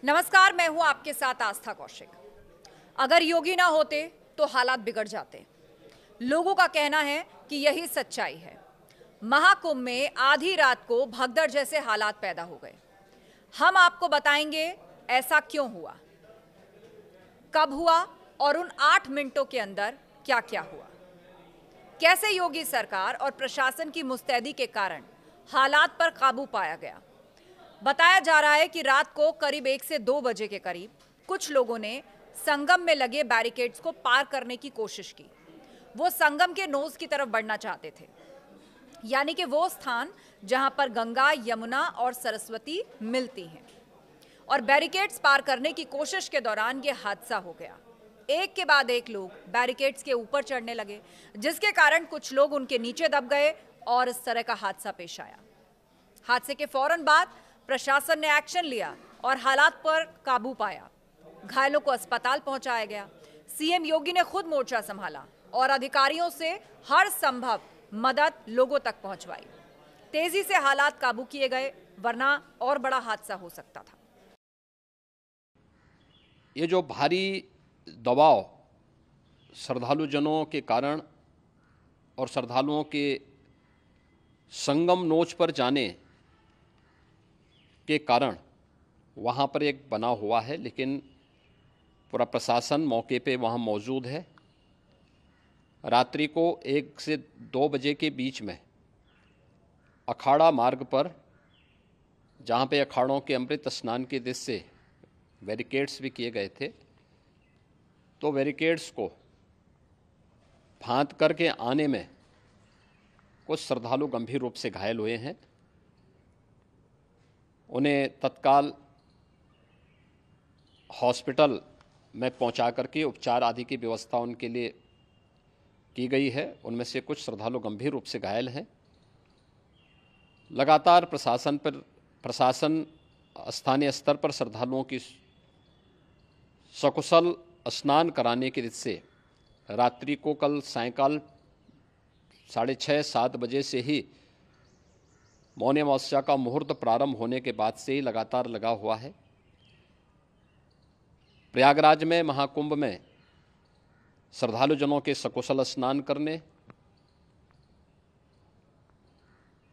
नमस्कार, मैं हूं आपके साथ आस्था कौशिक। अगर योगी ना होते तो हालात बिगड़ जाते। लोगों का कहना है कि यही सच्चाई है। महाकुंभ में आधी रात को भगदड़ जैसे हालात पैदा हो गए। हम आपको बताएंगे ऐसा क्यों हुआ, कब हुआ और उन 8 मिनटों के अंदर क्या क्या हुआ। कैसे योगी सरकार और प्रशासन की मुस्तैदी के कारण हालात पर काबू पाया गया। बताया जा रहा है कि रात को करीब 1 से 2 बजे के करीब कुछ लोगों ने संगम में लगे बैरिकेड्स को पार करने की कोशिश की। वो संगम के नोज की तरफ बढ़ना चाहते थे, यानी कि वो स्थान जहां पर गंगा, यमुना और सरस्वती मिलती हैं। और बैरिकेड्स पार करने की कोशिश के दौरान ये हादसा हो गया। एक के बाद एक लोग बैरिकेड्स के ऊपर चढ़ने लगे, जिसके कारण कुछ लोग उनके नीचे दब गए और इस तरह का हादसा पेश आया। हादसे के फौरन बाद प्रशासन ने एक्शन लिया और हालात पर काबू पाया। घायलों को अस्पताल पहुंचाया गया। सीएम योगी ने खुद मोर्चा संभाला और अधिकारियों से हर संभव मदद लोगों तक पहुंचवाई। तेजी से हालात काबू किए गए, वरना और बड़ा हादसा हो सकता था। ये जो भारी दबाव श्रद्धालुजनों के कारण और श्रद्धालुओं के संगम नोच पर जाने के कारण वहाँ पर एक बना हुआ है, लेकिन पूरा प्रशासन मौके पे वहाँ मौजूद है। रात्रि को 1 से 2 बजे के बीच में अखाड़ा मार्ग पर, जहाँ पे अखाड़ों के अमृत स्नान के दृश्य से बैरिकेड्स भी किए गए थे, तो बैरिकेड्स को फांद करके आने में कुछ श्रद्धालु गंभीर रूप से घायल हुए हैं। उन्हें तत्काल हॉस्पिटल में पहुंचा करके उपचार आदि की व्यवस्था उनके लिए की गई है। उनमें से कुछ श्रद्धालु गंभीर रूप से घायल हैं। लगातार प्रशासन स्थानीय स्तर पर श्रद्धालुओं की सकुशल स्नान कराने के दृष्टि से रात्रि को कल सायंकाल 6:30-7 बजे से ही मौनी अमावस्या का मुहूर्त प्रारंभ होने के बाद से ही लगातार लगा हुआ है। प्रयागराज में महाकुंभ में श्रद्धालुजनों के सकुशल स्नान करने,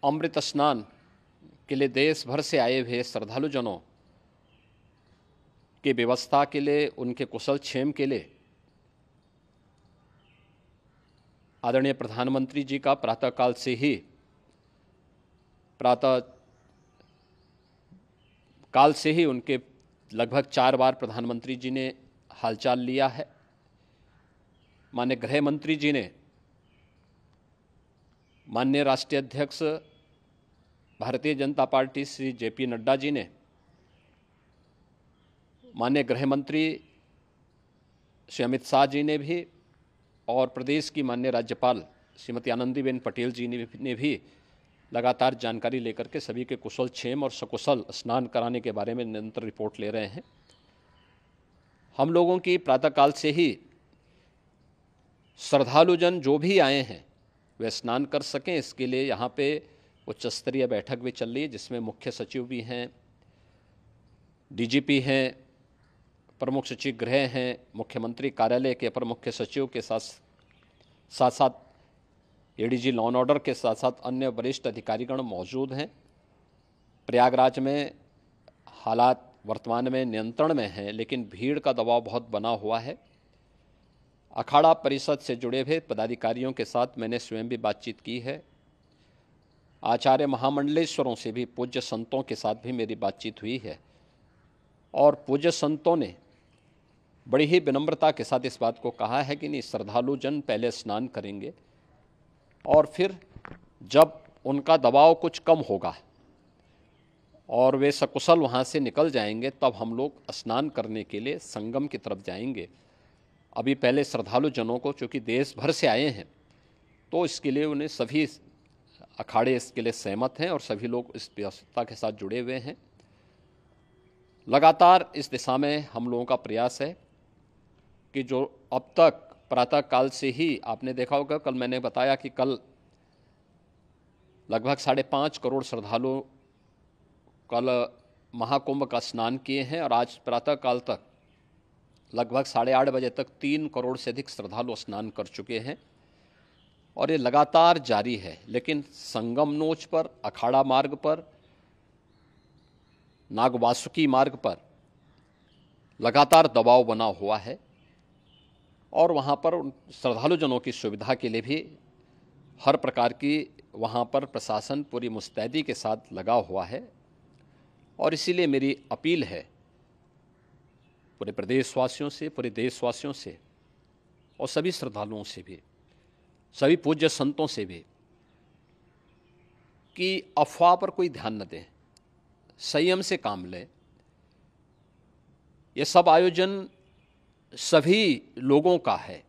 अमृत स्नान के लिए देश भर से आए हुए श्रद्धालुजनों की व्यवस्था के लिए, उनके कुशल क्षेम के लिए आदरणीय प्रधानमंत्री जी का प्रातःकाल से ही उनके लगभग 4 बार प्रधानमंत्री जी ने हालचाल लिया है। माननीय गृह मंत्री जी ने, माननीय राष्ट्रीय अध्यक्ष भारतीय जनता पार्टी श्री जेपी नड्डा जी ने, माननीय गृह मंत्री श्री अमित शाह जी ने भी, और प्रदेश की माननीय राज्यपाल श्रीमती आनंदीबेन पटेल जी ने भी लगातार जानकारी लेकर के सभी के कुशल क्षेम और सकुशल स्नान कराने के बारे में निरंतर रिपोर्ट ले रहे हैं। हम लोगों की प्रातःकाल से ही श्रद्धालुजन जो भी आए हैं वे स्नान कर सकें, इसके लिए यहाँ पे उच्च स्तरीय बैठक भी चल रही है, जिसमें मुख्य सचिव भी हैं, डीजीपी हैं, प्रमुख सचिव गृह हैं, मुख्यमंत्री कार्यालय के अपर मुख्य सचिव के साथ साथ एडीजी लॉ एंड ऑर्डर के साथ साथ अन्य वरिष्ठ अधिकारीगण मौजूद हैं। प्रयागराज में हालात वर्तमान में नियंत्रण में हैं, लेकिन भीड़ का दबाव बहुत बना हुआ है। अखाड़ा परिषद से जुड़े हुए पदाधिकारियों के साथ मैंने स्वयं भी बातचीत की है। आचार्य महामंडलेश्वरों से भी, पूज्य संतों के साथ भी मेरी बातचीत हुई है, और पूज्य संतों ने बड़ी ही विनम्रता के साथ इस बात को कहा है कि नहीं, श्रद्धालु जन पहले स्नान करेंगे और फिर जब उनका दबाव कुछ कम होगा और वे सकुशल वहाँ से निकल जाएंगे, तब हम लोग स्नान करने के लिए संगम की तरफ जाएंगे। अभी पहले श्रद्धालु जनों को, चूँकि देश भर से आए हैं, तो इसके लिए उन्हें सभी अखाड़े इसके लिए सहमत हैं और सभी लोग इस व्यवस्था के साथ जुड़े हुए हैं। लगातार इस दिशा में हम लोगों का प्रयास है कि जो अब तक प्रातःकाल से ही आपने देखा होगा, कल मैंने बताया कि कल लगभग 5.5 करोड़ श्रद्धालु कल महाकुंभ का स्नान किए हैं और आज प्रातःकाल तक लगभग 8:30 बजे तक 3 करोड़ से अधिक श्रद्धालु स्नान कर चुके हैं और ये लगातार जारी है। लेकिन संगम नोच पर, अखाड़ा मार्ग पर, नागवासुकी मार्ग पर लगातार दबाव बना हुआ है और वहाँ पर श्रद्धालुजनों की सुविधा के लिए भी हर प्रकार की वहाँ पर प्रशासन पूरी मुस्तैदी के साथ लगा हुआ है। और इसीलिए मेरी अपील है पूरे प्रदेशवासियों से, पूरे देशवासियों से और सभी श्रद्धालुओं से भी, सभी पूज्य संतों से भी कि अफवाह पर कोई ध्यान न दें, संयम से काम लें। ये सब आयोजन सभी लोगों का है,